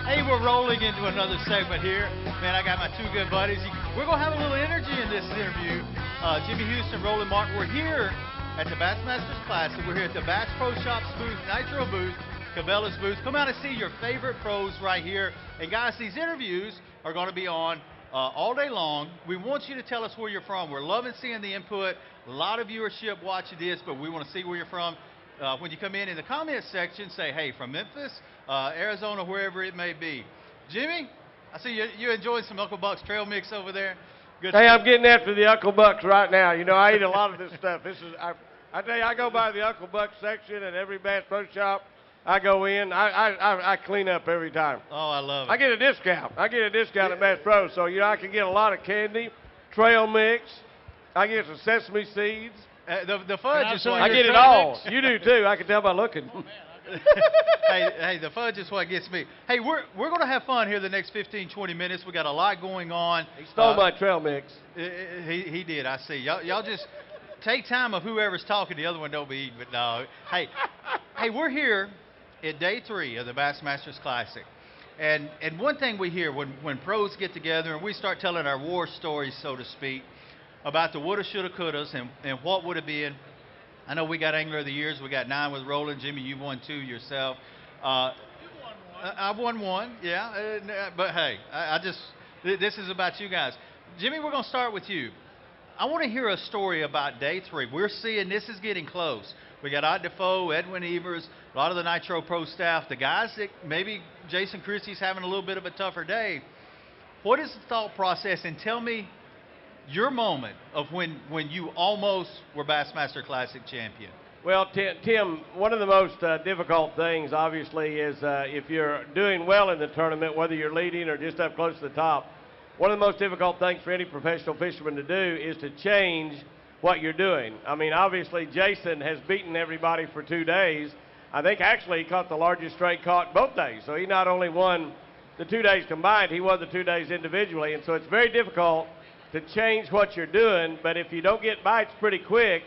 Hey, we're rolling into another segment here. Man, I got my two good buddies. We're going to have a little energy in this interview. Jimmy Houston Roland Martin. We're here at the Bassmaster Classic. We're here at the Bass Pro Shops booth, Nitro booth, Cabela's booth. Come out and see your favorite pros right here. And guys, these interviews are going to be on all day long. We want you to tell us where you're from. We're loving seeing the input. A lot of viewership watching this, but we want to see where you're from. When you come in the comments section, say, hey, from Memphis, Arizona, wherever it may be. Jimmy, I see you enjoying some Uncle Buck's trail mix over there. Good Hey, stuff. I'm getting after the Uncle Buck's right now. You know, I eat a lot of this stuff. I tell you, I go by the Uncle Buck's section at every Bass Pro Shop. I go in. I clean up every time. Oh, I love it. I get a discount. I get a discount at Bass Pro, so you know I can get a lot of candy, trail mix. I get some sesame seeds. The fudge is what I get it all. You do too. I can tell by looking. hey, the fudge is what gets me. Hey, we're going to have fun here the next 15, 20 minutes. We got a lot going on. He stole my trail mix. He did. I see. Y'all just take time of whoever's talking. The other one don't be eating. But no. Hey, we're here at day 3 of the Bassmasters Classic. And one thing we hear when pros get together and we start telling our war stories, so to speak, about the woulda, shoulda, couldas and what would have been. I know we got Angler of the Years. We got 9 with Roland. Jimmy, you won 2 yourself. You won 1. I won 1, yeah. But hey, this is about you guys. Jimmy, we're going to start with you. I want to hear a story about day 3. We're seeing this is getting close. We got Ott Defoe, Edwin Evers, a lot of the Nitro Pro staff, the guys that maybe Jason Christie's having a little bit of a tougher day. What is the thought process? And tell me your moment of when you almost were Bassmaster Classic champion. Well, Tim, one of the most difficult things, obviously, is if you're doing well in the tournament, whether you're leading or just up close to the top, one of the most difficult things for any professional fisherman to do is to change what you're doing. I mean, obviously, Jason has beaten everybody for 2 days. I think actually he caught the largest straight caught both days. So he not only won the 2 days combined, he won the 2 days individually. And so it's very difficult to change what you're doing, but if you don't get bites pretty quick,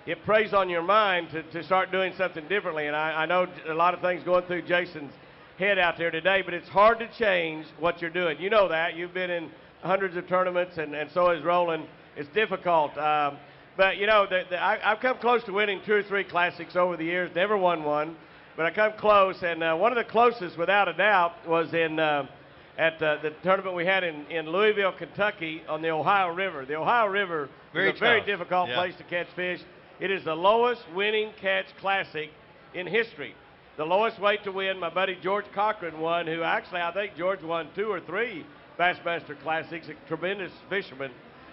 it preys on your mind to start doing something differently. And I know a lot of things going through Jason's head out there today, but it's hard to change what you're doing. You know that. You've been in hundreds of tournaments, and so is Roland. It's difficult. But, you know, I've come close to winning 2 or 3 classics over the years, never won one, but I come close. And one of the closest, without a doubt, was at the tournament we had in Louisville, Kentucky on the Ohio River. The Ohio River is a very difficult place to catch fish. It is the lowest winning catch classic in history. The lowest weight to win, my buddy George Cochran won, who actually I think George won 2 or 3 Bassmaster Classics, a tremendous fisherman.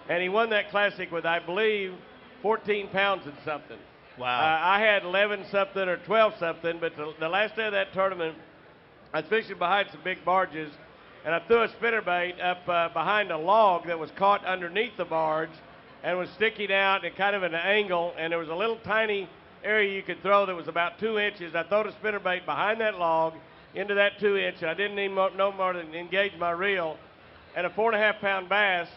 And he won that classic with, I believe, 14 pounds and something. Wow. I had 11 something or 12 something, but the last day of that tournament, I was fishing behind some big barges, and I threw a spinnerbait up behind a log that was caught underneath the barge and was sticking out at kind of an angle, and there was a little tiny area you could throw that was about 2 inches. I threw the spinnerbait behind that log into that 2 inch, and I didn't even no more than engage my reel, and a 4.5 pound bass,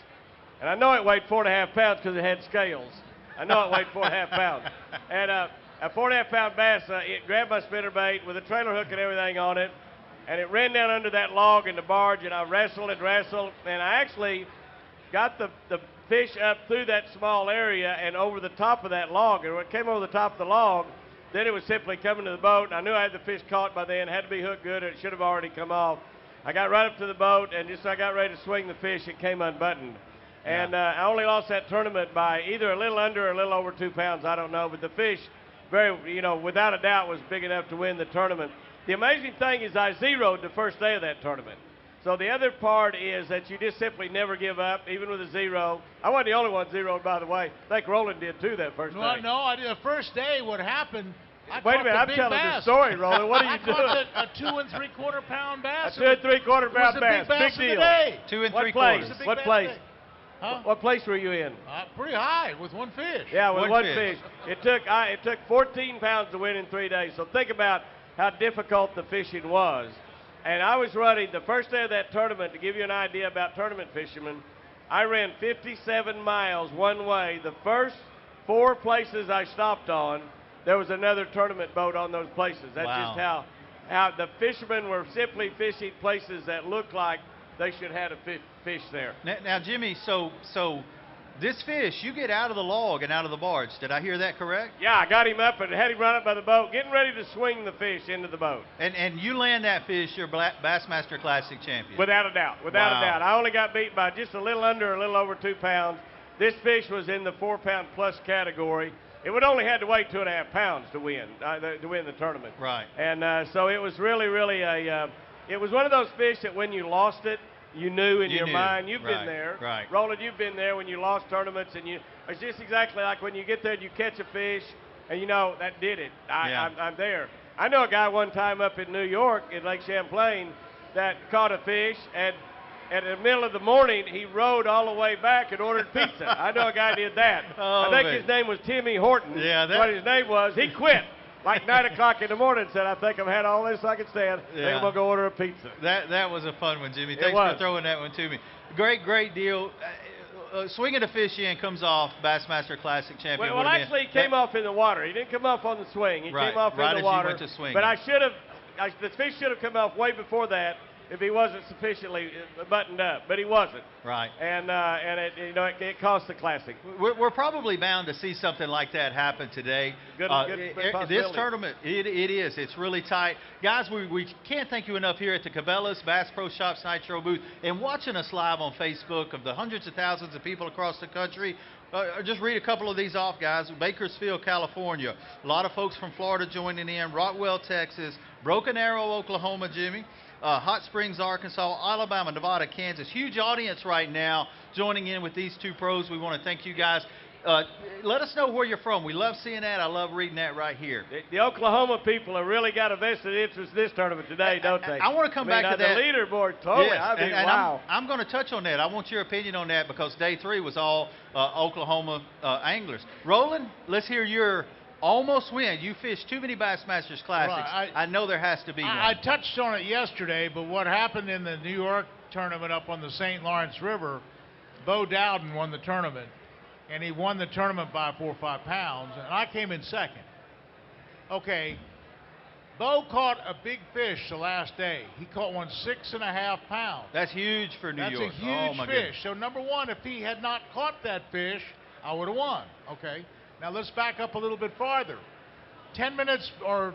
and I know it weighed 4.5 pounds because it had scales. I know it weighed 4.5 pounds. And a 4.5 pound bass, it grabbed my spinnerbait with a trailer hook and everything on it, and it ran down under that log in the barge, and I wrestled, and I actually got the fish up through that small area and over the top of that log. And when it came over the top of the log, then it was simply coming to the boat, and I knew I had the fish caught by then. It had to be hooked good, or it should have already come off. I got right up to the boat, and just as I got ready to swing the fish, it came unbuttoned. And I only lost that tournament by either a little under or a little over 2 pounds, I don't know. But the fish, without a doubt, was big enough to win the tournament. The amazing thing is I zeroed the first day of that tournament. So the other part is that you just simply never give up, even with a 0. I wasn't the only one zeroed, by the way. I think Roland did too that first day. No, I did. The first day, what happened, Wait a minute, I'm telling the story, Roland. What are you doing? I caught a 2 3/4 pound bass. A 2 3/4 pound bass. Big deal. Day. 2 3/4. What place? Huh? What place were you in? Pretty high with 1 fish. Yeah, with one fish. It took 14 pounds to win in 3 days. So think about how difficult the fishing was. And I was running the first day of that tournament, to give you an idea about tournament fishermen, I ran 57 miles one way. The first 4 places I stopped on, there was another tournament boat on those places. That's just Now, the fishermen were simply fishing places that looked like they should have had a fish there. Now, Jimmy, so this fish, you get out of the log and out of the barge. Did I hear that correct? Yeah, I got him up and had him run up by the boat, getting ready to swing the fish into the boat. And you land that fish, you're Bassmaster Classic champion. Without a doubt, without a doubt. I only got beat by just a little over 2 pounds. This fish was in the 4-pound plus category. It would only had to weigh 2.5 pounds to win the tournament. Right. And so it was really it was one of those fish that when you lost it, you knew in your mind. You've been there. Right. Roland, you've been there when you lost tournaments, and it's just exactly like when you get there and you catch a fish, and you know, that did it. I'm there. I know a guy one time up in New York in Lake Champlain that caught a fish, and in the middle of the morning, he rode all the way back and ordered pizza. I know a guy did that. Oh, I think his name was Jimmy Horton. Yeah, that's what his name was. He quit. Like 9 o'clock in the morning, said, I think I've had all this I can stand. I think I'm going to go order a pizza. That was a fun one, Jimmy. Thanks for throwing that one to me. Great deal. Swinging a fish in comes off Bassmaster Classic champion. Well, actually, he came off in the water. He didn't come off on the swing. He came off in the water. As you went to swing. But the fish should have come off way before that if he wasn't sufficiently buttoned up, but he wasn't. Right. And it cost the Classic. We're probably bound to see something like that happen today. Good this tournament, it is. It's really tight. Guys, we can't thank you enough here at the Cabela's Bass Pro Shops Nitro booth and watching us live on Facebook of the hundreds of thousands of people across the country. Just read a couple of these off, guys. Bakersfield, California. A lot of folks from Florida joining in. Rockwell, Texas. Broken Arrow, Oklahoma, Jimmy. Hot Springs, Arkansas, Alabama, Nevada, Kansas. Huge audience right now joining in with these two pros. We want to thank you guys. Let us know where you're from. We love seeing that. I love reading that right here. The Oklahoma people have really got a vested interest in this tournament today, don't they? I want to come back to that. The leaderboard, totally. Yes, wow. I'm going to touch on that. I want your opinion on that because day 3 was all Oklahoma anglers. Roland, let's hear your almost win. You fished too many Bassmasters Classics. Right. I know there has to be one. I touched on it yesterday, but what happened in the New York tournament up on the St. Lawrence River, Bo Dowden won the tournament, and he won the tournament by 4 or 5 pounds, and I came in second. Okay, Bo caught a big fish the last day. He caught one 6.5 pounds. That's huge for New York. That's a huge fish. Goodness. So number one, if he had not caught that fish, I would have won. Okay. Now let's back up a little bit farther. 10 minutes or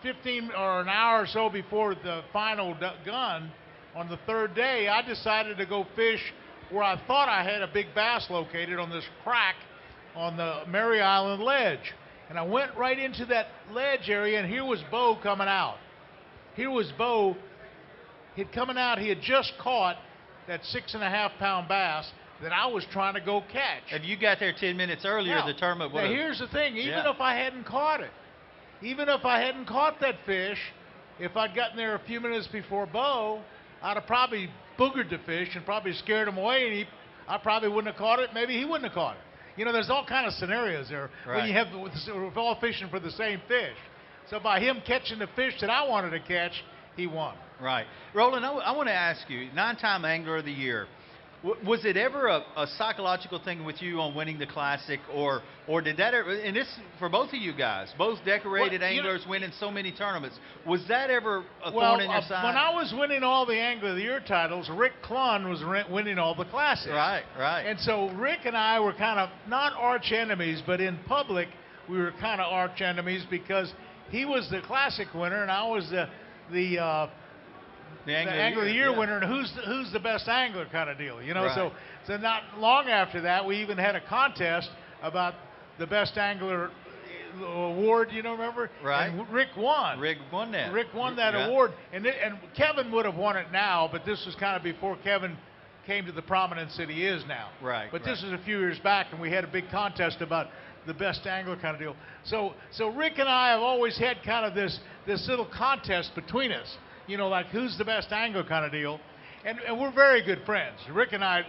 15 or an hour or so before the final gun on the 3rd day, I decided to go fish where I thought I had a big bass located on this crack on the Mary Island ledge. And I went right into that ledge area, and here was Bo coming out. Here was Bo. He'd coming out. He had just caught that 6.5 pound bass that I was trying to go catch. If you got there 10 minutes earlier, the tournament would have. Now, here's the thing. Even if I hadn't caught it, even if I hadn't caught that fish, if I'd gotten there a few minutes before Bo, I'd have probably boogered the fish and probably scared him away, and I probably wouldn't have caught it. Maybe he wouldn't have caught it. You know, there's all kind of scenarios there when you have we're all fishing for the same fish. So by him catching the fish that I wanted to catch, he won. Right. Roland, I want to ask you, 9-time Angler of the Year. Was it ever a psychological thing with you on winning the Classic, or did that ever, and this for both of you guys, both decorated anglers winning so many tournaments, was that ever a thorn in your side? When I was winning all the Angler of the Year titles, Rick Clunn was winning all the Classics. Right. And so Rick and I were kind of not arch enemies, but in public we were kind of arch enemies because he was the Classic winner and I was the Angler of the Year winner, and who's the best angler kind of deal, you know. Right. So not long after that, we even had a contest about the best angler award. You know, remember? Right. And Rick won. Rick won that. Rick won that award, and Kevin would have won it now, but this was kind of before Kevin came to the prominence that he is now. Right. But this was a few years back, and we had a big contest about the best angler kind of deal. So Rick and I have always had kind of this little contest between us. You know, like who's the best angler kind of deal. And we're very good friends. Rick and I,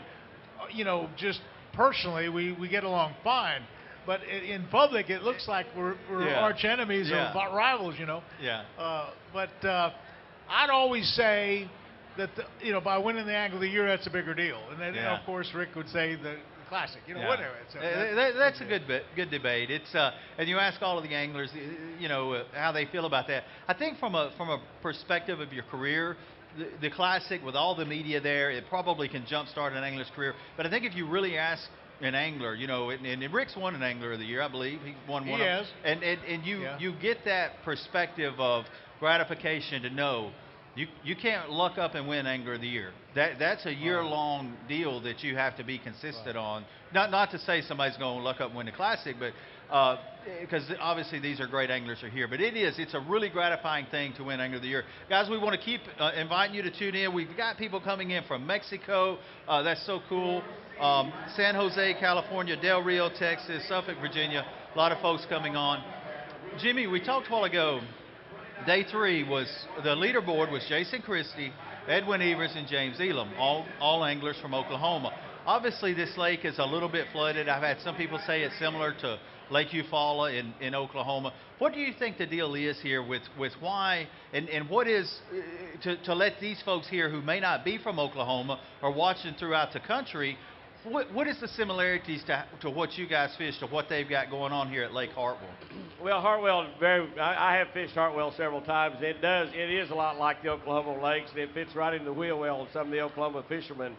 you know, just personally, we get along fine. But in public, it looks like we're arch enemies or rivals, you know. Yeah. But I'd always say that, you know, by winning the Angler of the Year, that's a bigger deal. And then, you know, of course, Rick would say that Classic. You know, Yeah. whatever. So That's a good debate. It's and you ask all of the anglers, you know, how they feel about that. I think from a perspective of your career, the Classic with all the media there, it probably can jumpstart an angler's career. But I think if you really ask an angler, you know, and Rick's won an Angler of the Year, I believe. He won one. He has. And you get that perspective of gratification to know you can't luck up and win Angler of the Year. That's a year-long deal that you have to be consistent on. Not to say somebody's going to luck up and win the Classic, but because obviously these are great anglers are here. But it's a really gratifying thing to win Angler of the Year. Guys, we want to keep inviting you to tune in. We've got people coming in from Mexico. That's so cool. San Jose, California, Del Rio, Texas, Suffolk, Virginia. A lot of folks coming on. Jimmy, we talked a while ago. Day 3 was the leaderboard was Jason Christie, Edwin Evers, and James Elam, all anglers from Oklahoma. Obviously, this lake is a little bit flooded. I've had some people say it's similar to Lake Eufaula in Oklahoma. What do you think the deal is here with why and what is to let these folks here who may not be from Oklahoma or watching throughout the country? What is the similarities to what you guys fish to what they've got going on here at Lake Hartwell? Well, Hartwell, I have fished Hartwell several times. It is a lot like the Oklahoma lakes. It fits right in the wheel well of some of the Oklahoma fishermen.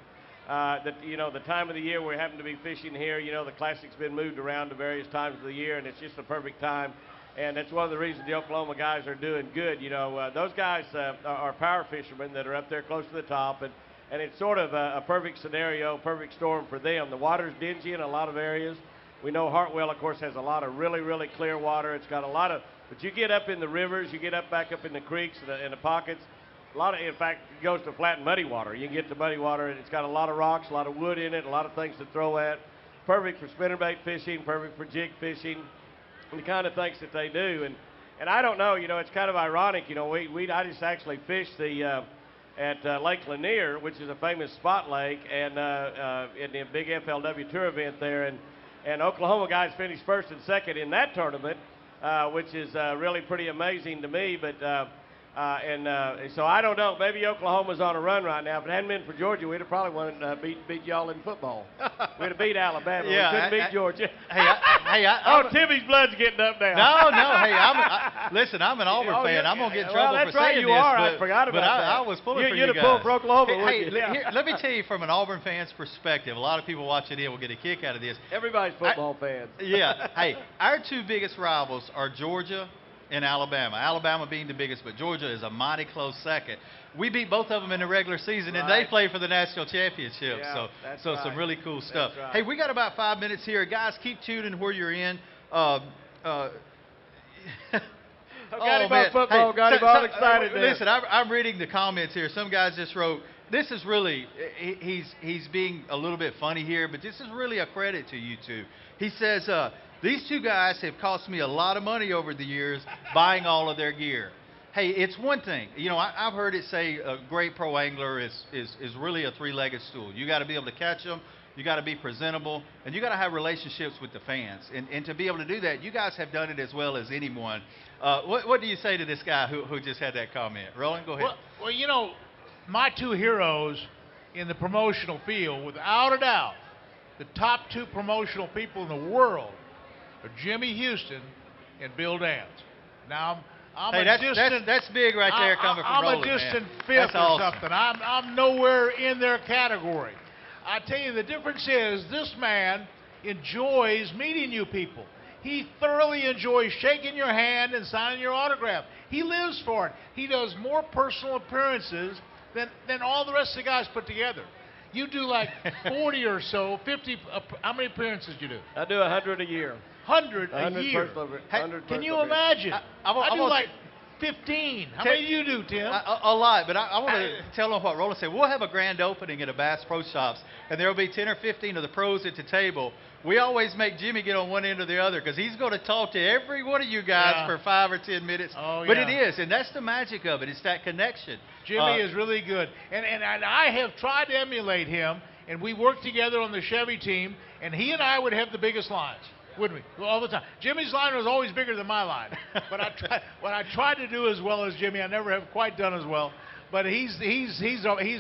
The time of the year we happen to be fishing here, you know, the Classic's been moved around to various times of the year, and it's just the perfect time. And that's one of the reasons the Oklahoma guys are doing good. You know, those guys are power fishermen that are up there close to the top, and it's sort of a perfect scenario, perfect storm for them. The water's dingy in a lot of areas. We know Hartwell, of course, has a lot of really, really clear water. It's got a lot of, but you get up in the rivers, you get back up in the creeks and the pockets. In fact, it goes to flat and muddy water. You can get to muddy water, and it's got a lot of rocks, a lot of wood in it, a lot of things to throw at. Perfect for spinnerbait fishing, perfect for jig fishing, and the kind of things that they do. And I don't know, you know, it's kind of ironic. You know, I just actually fished at Lake Lanier, which is a famous spot lake, and in the big FLW Tour event there, and Oklahoma guys finished first and second in that tournament, which is really pretty amazing to me. But so I don't know. Maybe Oklahoma's on a run right now. If it hadn't been for Georgia, we'd have probably won beat y'all in football. We'd have beat Alabama. Yeah, we couldn't beat Georgia. Timmy's blood's getting up now. No. Listen, I'm an Auburn fan. I'm gonna get in trouble for saying you are. this. I forgot about that. I was pulling for you You'd guys. have pulled for Oklahoma. Here, let me tell you from an Auburn fan's perspective. A lot of people watching it will get a kick out of this. Everybody's football fans. Yeah. Hey, our two biggest rivals are Georgia and Alabama. Alabama being the biggest, but Georgia is a mighty close second. We beat both of them in the regular season, and they play for the national championship. Yeah, so some really cool stuff. Right. Hey, we got about 5 minutes here. Guys, keep tuning where you're in. Got him on football. Got him all excited there. Listen, I'm reading the comments here. Some guys just wrote, this is really, he's being a little bit funny here, but this is really a credit to you two. He says, these two guys have cost me a lot of money over the years buying all of their gear. Hey, it's one thing. You know, I've heard it say a great pro angler is really a three-legged stool. You got to be able to catch them, you got to be presentable, and you got to have relationships with the fans. And to be able to do that, you guys have done it as well as anyone. What do you say to this guy who just had that comment? Roland, go ahead. Well, you know, my two heroes in the promotional field, without a doubt, the top two promotional people in the world are Jimmy Houston and Bill Dance. Now, that's big right there coming from Roland. I'm a distant fifth or something. I'm nowhere in their category. I tell you, the difference is this man enjoys meeting you people. He thoroughly enjoys shaking your hand and signing your autograph. He lives for it. He does more personal appearances than all the rest of the guys put together. You do like 40 or so, 50. How many appearances do you do? I do 100 a year. 100 a year. Can you imagine? I do like 15. How many do you do, Tim? A lot, but I want to tell them what Roland said. We'll have a grand opening at a Bass Pro Shops, and there will be 10 or 15 of the pros at the table. We always make Jimmy get on one end or the other because he's going to talk to every one of you guys for 5 or 10 minutes. But it is, and that's the magic of it. It's that connection. Jimmy is really good. And I have tried to emulate him, and we worked together on the Chevy team, and he and I would have the biggest lines. Wouldn't we? All the time. Jimmy's line was always bigger than my line. But what I tried to do as well as Jimmy, I never have quite done as well. But he's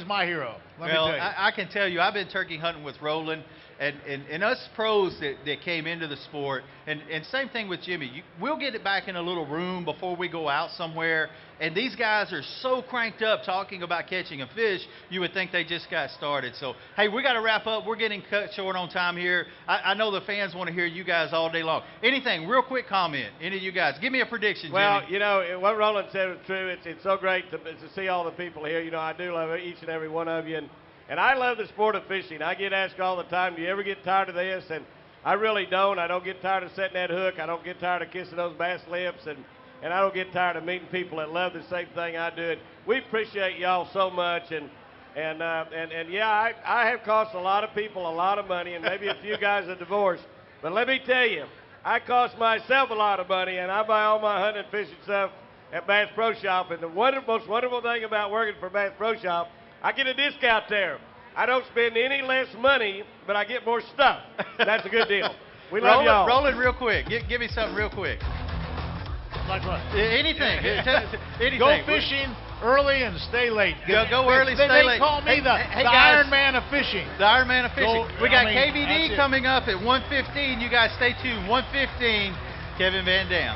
my hero. Let me tell you. I can tell you, I've been turkey hunting with Roland, and us pros that came into the sport, and same thing with Jimmy. We'll get it back in a little room before we go out somewhere, and these guys are so cranked up talking about catching a fish, you would think they just got started. So, hey, we got to wrap up. We're getting cut short on time here. I know the fans want to hear you guys all day long. Anything, real quick comment, any of you guys. Give me a prediction, Well, Jimmy. you know, what Roland said was true. It's so great to see all the people here. You know, I do love each and every one of you. And I love the sport of fishing. I get asked all the time, do you ever get tired of this? And I really don't. I don't get tired of setting that hook. I don't get tired of kissing those bass lips. And I don't get tired of meeting people that love the same thing I do. And we appreciate y'all so much. And yeah, I have cost a lot of people a lot of money, and maybe a few guys a divorce. But let me tell you, I cost myself a lot of money, and I buy all my hunting and fishing stuff at Bass Pro Shop. And the most wonderful thing about working for Bass Pro Shop, I get a discount there. I don't spend any less money, but I get more stuff. That's a good deal. We love y'all. Roland, real quick. Give me something real quick. Like what? Anything. Anything. Go fishing early and stay late. Go early, stay late. They call me the guys, Iron Man of fishing. The Iron Man of fishing. We got KVD KVD coming up at 1:15. You guys stay tuned. 1:15, Kevin Van Dam.